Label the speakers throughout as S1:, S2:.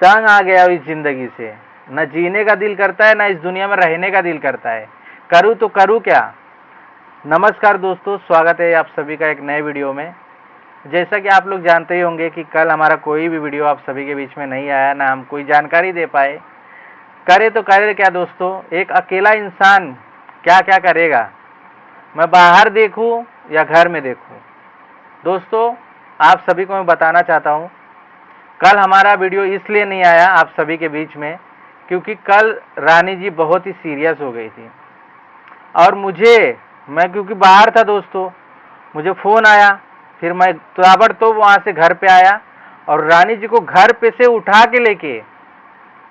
S1: तंग आ गया हूँ इस जिंदगी से, न जीने का दिल करता है, न इस दुनिया में रहने का दिल करता है। करूँ तो करूँ क्या। नमस्कार दोस्तों, स्वागत है आप सभी का एक नए वीडियो में। जैसा कि आप लोग जानते ही होंगे कि कल हमारा कोई भी वीडियो आप सभी के बीच में नहीं आया, ना हम कोई जानकारी दे पाए। करे तो करे क्या दोस्तों, एक अकेला इंसान क्या क्या करेगा। मैं बाहर देखूं या घर में देखूं। दोस्तों, आप सभी को मैं बताना चाहता हूं, कल हमारा वीडियो इसलिए नहीं आया आप सभी के बीच में क्योंकि कल रानी जी बहुत ही सीरियस हो गई थी। और मैं क्योंकि बाहर था दोस्तों, मुझे फ़ोन आया, फिर मैं ताबड़तोड़ वहाँ से घर पे आया और रानी जी को घर पे से उठा के लेके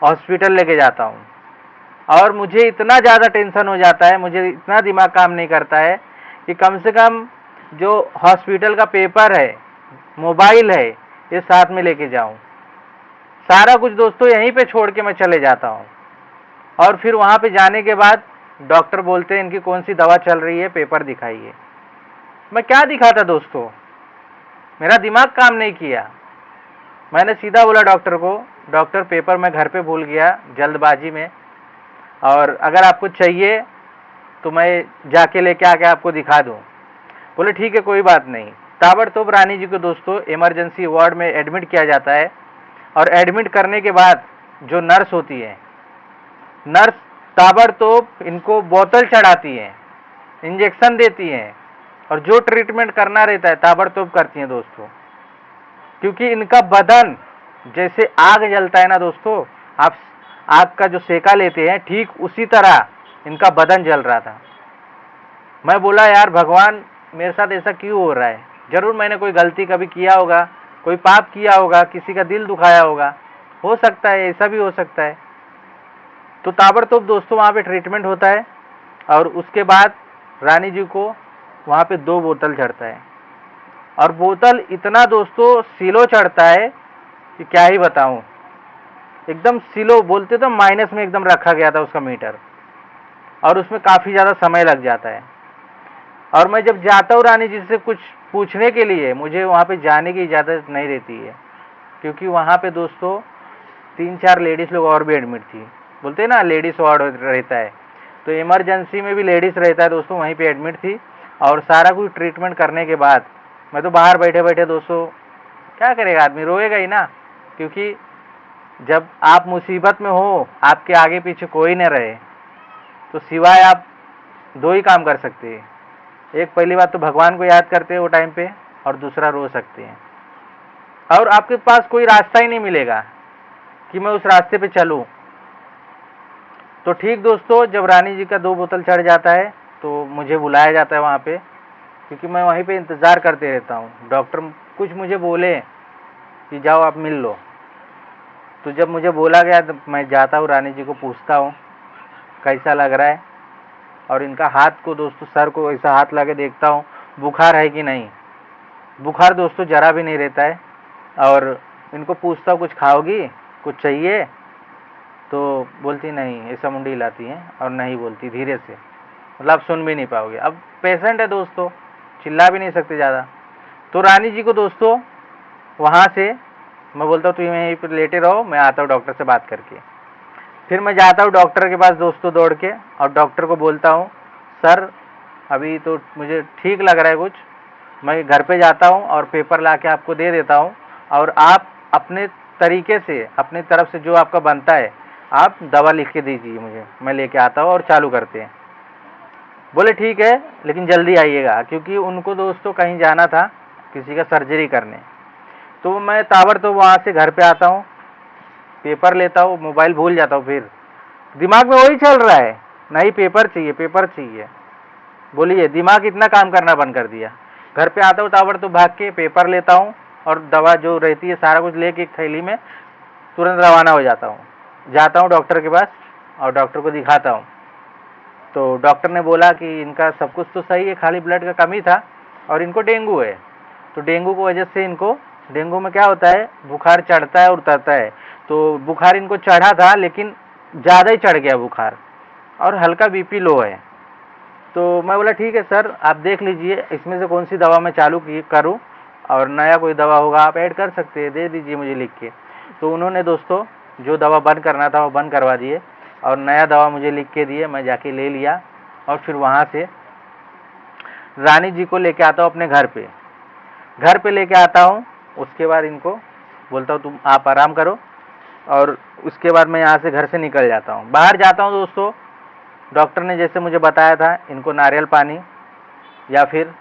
S1: हॉस्पिटल लेके जाता हूँ। और मुझे इतना ज़्यादा टेंशन हो जाता है, मुझे इतना दिमाग काम नहीं करता है कि कम से कम जो हॉस्पिटल का पेपर है, मोबाइल है, ये साथ में लेके जाऊं। सारा कुछ दोस्तों यहीं पे छोड़ के मैं चले जाता हूं। और फिर वहां पे जाने के बाद डॉक्टर बोलते हैं इनकी कौन सी दवा चल रही है, पेपर दिखाइए। मैं क्या दिखाता दोस्तों, मेरा दिमाग काम नहीं किया। मैंने सीधा बोला डॉक्टर को, डॉक्टर पेपर मैं घर पे भूल गया जल्दबाजी में, और अगर आपको चाहिए तो मैं जाके लेके आके आपको दिखा दूं। बोले ठीक है, कोई बात नहीं। ताबड़तोड़ रानी जी को दोस्तों इमरजेंसी वार्ड में एडमिट किया जाता है। और एडमिट करने के बाद जो नर्स होती है, नर्स ताबड़तोड़ इनको बोतल चढ़ाती है, इंजेक्शन देती हैं, और जो ट्रीटमेंट करना रहता है ताबड़तोड़ करती हैं दोस्तों। क्योंकि इनका बदन जैसे आग जलता है ना दोस्तों, आप आग का जो सेका लेते हैं, ठीक उसी तरह इनका बदन जल रहा था। मैं बोला यार भगवान, मेरे साथ ऐसा क्यों हो रहा है। जरूर मैंने कोई गलती कभी किया होगा, कोई पाप किया होगा, किसी का दिल दुखाया होगा, हो सकता है, ऐसा भी हो सकता है। तो ताबड़तोड़ दोस्तों वहाँ पे ट्रीटमेंट होता है और उसके बाद रानी जी को वहाँ पे 2 बोतल चढ़ता है। और बोतल इतना दोस्तों सिलो चढ़ता है कि क्या ही बताऊं। एकदम सिलो बोलते तो माइनस में एकदम रखा गया था उसका मीटर, और उसमें काफ़ी ज़्यादा समय लग जाता है। और मैं जब जाता हूँ रानी जी से कुछ पूछने के लिए, मुझे वहाँ पे जाने की इजाज़त नहीं रहती है, क्योंकि वहाँ पे दोस्तों 3-4 लेडीज़ लोग और भी एडमिट थी। बोलते हैं ना लेडीज़ वार्ड रहता है, तो इमरजेंसी में भी लेडीज़ रहता है दोस्तों, वहीं पे एडमिट थी। और सारा कुछ ट्रीटमेंट करने के बाद मैं तो बाहर बैठे बैठे दोस्तों, क्या करेगा आदमी, रोएगा ही ना। क्योंकि जब आप मुसीबत में हो, आपके आगे पीछे कोई न रहे, तो सिवाय आप 2 ही काम कर सकते हैं। एक, पहली बात तो भगवान को याद करते हैं वो टाइम पे, और दूसरा रो सकते हैं। और आपके पास कोई रास्ता ही नहीं मिलेगा कि मैं उस रास्ते पे चलूं। तो ठीक दोस्तों, जब रानी जी का 2 बोतल चढ़ जाता है तो मुझे बुलाया जाता है वहाँ पे, क्योंकि मैं वहीं पे इंतज़ार करते रहता हूँ। डॉक्टर कुछ मुझे बोले कि जाओ आप मिल लो। तो जब मुझे बोला गया तो मैं जाता हूँ, रानी जी को पूछता हूँ कैसा लग रहा है। और इनका हाथ को दोस्तों, सर को ऐसा हाथ लगा के देखता हूँ बुखार है कि नहीं। बुखार दोस्तों ज़रा भी नहीं रहता है। और इनको पूछता हूँ कुछ खाओगी, कुछ चाहिए, तो बोलती नहीं, ऐसा मुंडी हिलाती हैं और नहीं बोलती धीरे से, मतलब सुन भी नहीं पाओगे। अब पेशेंट है दोस्तों, चिल्ला भी नहीं सकते ज़्यादा। तो रानी जी को दोस्तों वहाँ से मैं बोलता हूँ तुम यहीं पर लेटे रहो, मैं आता हूँ डॉक्टर से बात करके। फिर मैं जाता हूँ डॉक्टर के पास दोस्तों दौड़ के, और डॉक्टर को बोलता हूँ सर अभी तो मुझे ठीक लग रहा है कुछ, मैं घर पे जाता हूँ और पेपर ला के आपको दे देता हूँ, और आप अपने तरीके से, अपने तरफ से जो आपका बनता है, आप दवा लिख के दीजिए मुझे, मैं लेके आता हूँ और चालू करते हैं। बोले ठीक है, लेकिन जल्दी आइएगा, क्योंकि उनको दोस्तों कहीं जाना था, किसी का सर्जरी करने। तो मैं ताबड़तोड़ वहाँ से घर पे आता हूँ, पेपर लेता हूँ, मोबाइल भूल जाता हूँ। फिर दिमाग में वही चल रहा है, नहीं पेपर चाहिए, पेपर चाहिए। बोलिए, दिमाग इतना काम करना बंद कर दिया। घर पे आता हूँ ताबड़तोड़ भाग के, पेपर लेता हूँ और दवा जो रहती है सारा कुछ लेके एक थैली में तुरंत रवाना हो जाता हूँ। जाता हूँ डॉक्टर के पास और डॉक्टर को दिखाता हूँ। तो डॉक्टर ने बोला कि इनका सब कुछ तो सही है, खाली ब्लड का कमी था और इनको डेंगू है। तो डेंगू की वजह से इनको, डेंगू में क्या होता है, बुखार चढ़ता है और उतरता है। तो बुखार इनको चढ़ा था, लेकिन ज़्यादा ही चढ़ गया बुखार, और हल्का बीपी लो है। तो मैं बोला ठीक है सर, आप देख लीजिए इसमें से कौन सी दवा मैं चालू करूँ, और नया कोई दवा होगा आप ऐड कर सकते हैं, दे दीजिए मुझे लिख के। तो उन्होंने दोस्तों जो दवा बंद करना था वो बंद करवा दिए और नया दवा मुझे लिख के दिए। मैं जाके ले लिया और फिर वहाँ से रानी जी को लेके आता हूँ अपने घर पे लेके आता हूँ। उसके बाद इनको बोलता हूँ तुम आप आराम करो और उसके बाद मैं यहाँ से घर से निकल जाता हूँ। बाहर जाता हूँ दोस्तों, डॉक्टर ने जैसे मुझे बताया था इनको नारियल पानी या फिर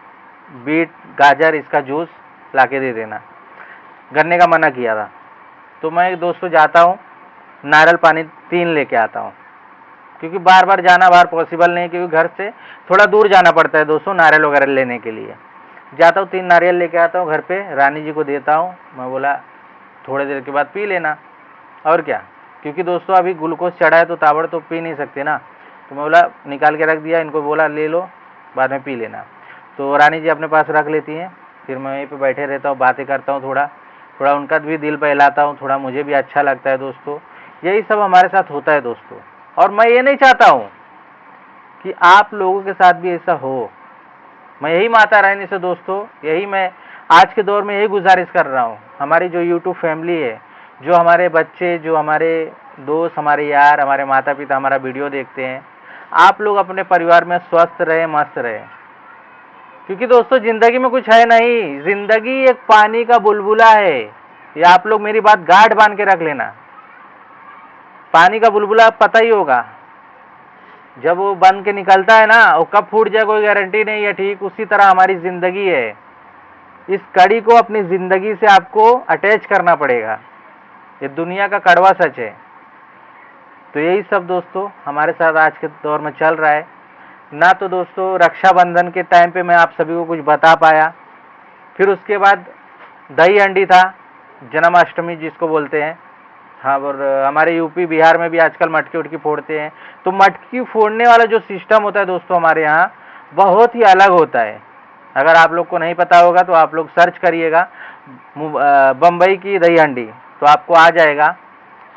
S1: बीट गाजर इसका जूस लाके दे देना, गन्ने का मना किया था। तो मैं दोस्तों जाता हूँ, नारियल पानी 3 लेके आता हूँ, क्योंकि बार बार जाना बाहर पॉसिबल नहीं, क्योंकि घर से थोड़ा दूर जाना पड़ता है दोस्तों नारियल वगैरह लेने के लिए। जाता हूँ 3 नारियल लेके आता हूँ घर पे, रानी जी को देता हूँ। मैं बोला थोड़ी देर के बाद पी लेना, और क्या, क्योंकि दोस्तों अभी ग्लूकोज चढ़ा है तो ताबड़ तो पी नहीं सकते ना। तो मैं बोला निकाल के रख दिया, इनको बोला ले लो बाद में पी लेना। तो रानी जी अपने पास रख लेती हैं, फिर मैं वहीं पे बैठे रहता हूँ, बातें करता हूँ, थोड़ा उनका भी दिल बहलाता हूँ, थोड़ा मुझे भी अच्छा लगता है दोस्तों। यही सब हमारे साथ होता है दोस्तों, और मैं ये नहीं चाहता हूँ कि आप लोगों के साथ भी ऐसा हो। मैं यही माता रानी से दोस्तों, यही मैं आज के दौर में यही गुजारिश कर रहा हूँ। हमारी जो यूट्यूब फैमिली है, जो हमारे बच्चे, जो हमारे दोस्त, हमारे यार, हमारे माता पिता हमारा वीडियो देखते हैं, आप लोग अपने परिवार में स्वस्थ रहे, मस्त रहे, क्योंकि दोस्तों जिंदगी में कुछ है नहीं। जिंदगी एक पानी का बुलबुला है, ये आप लोग मेरी बात गांठ बांध के रख लेना। पानी का बुलबुला पता ही होगा, जब वो बन के निकलता है ना, वो कब फूट जाए कोई गारंटी नहीं है। ठीक उसी तरह हमारी जिंदगी है, इस कड़ी को अपनी जिंदगी से आपको अटैच करना पड़ेगा। ये दुनिया का कड़वा सच है। तो यही सब दोस्तों हमारे साथ आज के दौर में चल रहा है ना। तो दोस्तों रक्षाबंधन के टाइम पे मैं आप सभी को कुछ बता पाया, फिर उसके बाद दही हंडी था, जन्माष्टमी जिसको बोलते हैं। हाँ, और हमारे यूपी बिहार में भी आजकल मटकी उटकी फोड़ते हैं। तो मटकी फोड़ने वाला जो सिस्टम होता है दोस्तों हमारे यहाँ बहुत ही अलग होता है। अगर आप लोग को नहीं पता होगा तो आप लोग सर्च करिएगा बम्बई की दही हंडी, तो आपको आ जाएगा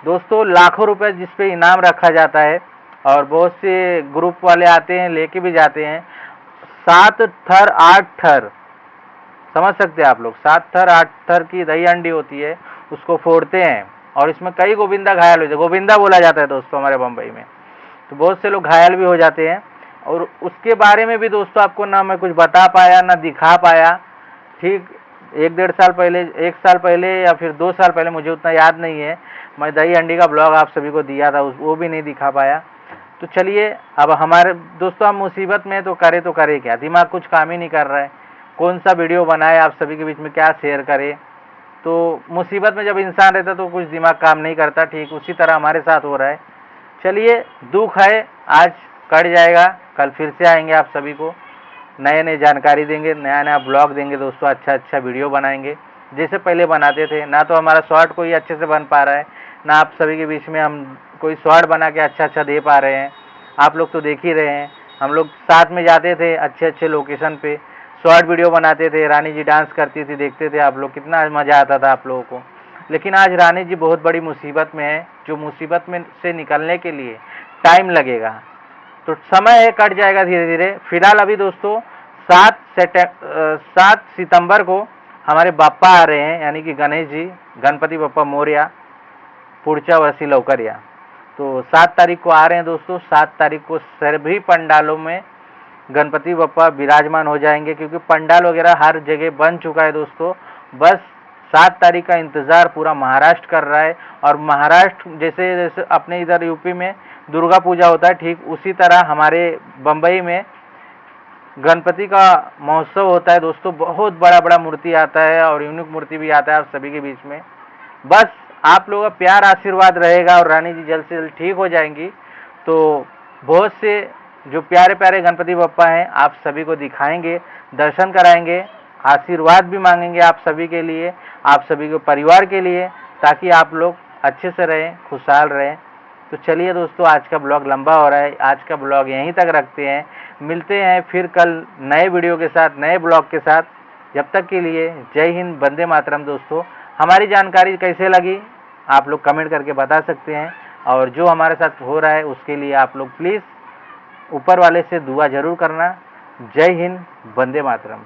S1: दोस्तों। लाखों रुपए जिस पे इनाम रखा जाता है, और बहुत से ग्रुप वाले आते हैं, लेके भी जाते हैं। 7 थर 8 थर, समझ सकते हैं आप लोग, 7 थर 8 थर की दही हंडी होती है, उसको फोड़ते हैं और इसमें कई गोविंदा घायल हो जाते, गोविंदा बोला जाता है दोस्तों हमारे बम्बई में। तो बहुत से लोग घायल भी हो जाते हैं, और उसके बारे में भी दोस्तों आपको ना मैं कुछ बता पाया ना दिखा पाया। ठीक 1-1.5 साल पहले, 1 साल पहले या फिर 2 साल पहले, मुझे उतना याद नहीं है, मैं दही हंडी का ब्लॉग आप सभी को दिया था, वो भी नहीं दिखा पाया। तो चलिए, अब हमारे दोस्तों हम मुसीबत में तो करे क्या, दिमाग कुछ काम ही नहीं कर रहा है, कौन सा वीडियो बनाए आप सभी के बीच में, क्या शेयर करे। तो मुसीबत में जब इंसान रहता तो कुछ दिमाग काम नहीं करता। ठीक उसी तरह हमारे साथ हो रहा है। चलिए, दुख है, आज कट जाएगा, कल फिर से आएंगे आप सभी को नए नए जानकारी देंगे, नया नया ब्लॉग देंगे दोस्तों, अच्छा वीडियो बनाएंगे जैसे पहले बनाते थे। ना तो हमारा शॉर्ट कोई अच्छे से बन पा रहा है, ना आप सभी के बीच में हम कोई शॉर्ट बना के अच्छा दे पा रहे हैं। आप लोग तो देख ही रहे हैं, हम लोग साथ में जाते थे अच्छे लोकेशन पे, शॉर्ट वीडियो बनाते थे, रानी जी डांस करती थी, देखते थे आप लोग, कितना मज़ा आता था आप लोगों को। लेकिन आज रानी जी बहुत बड़ी मुसीबत में है, जो मुसीबत में से निकलने के लिए टाइम लगेगा, तो समय है, कट जाएगा धीरे धीरे। फिलहाल अभी दोस्तों 7 सितंबर को हमारे बाप्पा आ रहे हैं, यानी कि गणेश जी, गणपति बाप्पा मोरया, पुढच्या वर्षी लवकर या। तो 7 तारीख को आ रहे हैं दोस्तों। 7 तारीख को सभी पंडालों में गणपति बप्पा विराजमान हो जाएंगे, क्योंकि पंडाल वगैरह हर जगह बन चुका है दोस्तों। बस 7 तारीख का इंतज़ार पूरा महाराष्ट्र कर रहा है। और महाराष्ट्र जैसे अपने इधर यूपी में दुर्गा पूजा होता है, ठीक उसी तरह हमारे बम्बई में गणपति का महोत्सव होता है दोस्तों। बहुत बड़ा मूर्ति आता है और यूनिक मूर्ति भी आता है आप सभी के बीच में। बस आप लोगों का प्यार आशीर्वाद रहेगा और रानी जी जल्द से जल्द ठीक हो जाएंगी। तो बहुत से जो प्यारे प्यारे गणपति बप्पा हैं आप सभी को दिखाएंगे, दर्शन कराएंगे, आशीर्वाद भी मांगेंगे आप सभी के लिए, आप सभी के परिवार के लिए, ताकि आप लोग अच्छे से रहें, खुशहाल रहें। तो चलिए दोस्तों, आज का ब्लॉग लंबा हो रहा है, आज का ब्लॉग यहीं तक रखते हैं। मिलते हैं फिर कल नए वीडियो के साथ, नए ब्लॉग के साथ। जब तक के लिए जय हिंद, वंदे मातरम। दोस्तों हमारी जानकारी कैसे लगी आप लोग कमेंट करके बता सकते हैं, और जो हमारे साथ हो रहा है उसके लिए आप लोग प्लीज़ ऊपर वाले से दुआ जरूर करना। जय हिंद, वंदे मातरम।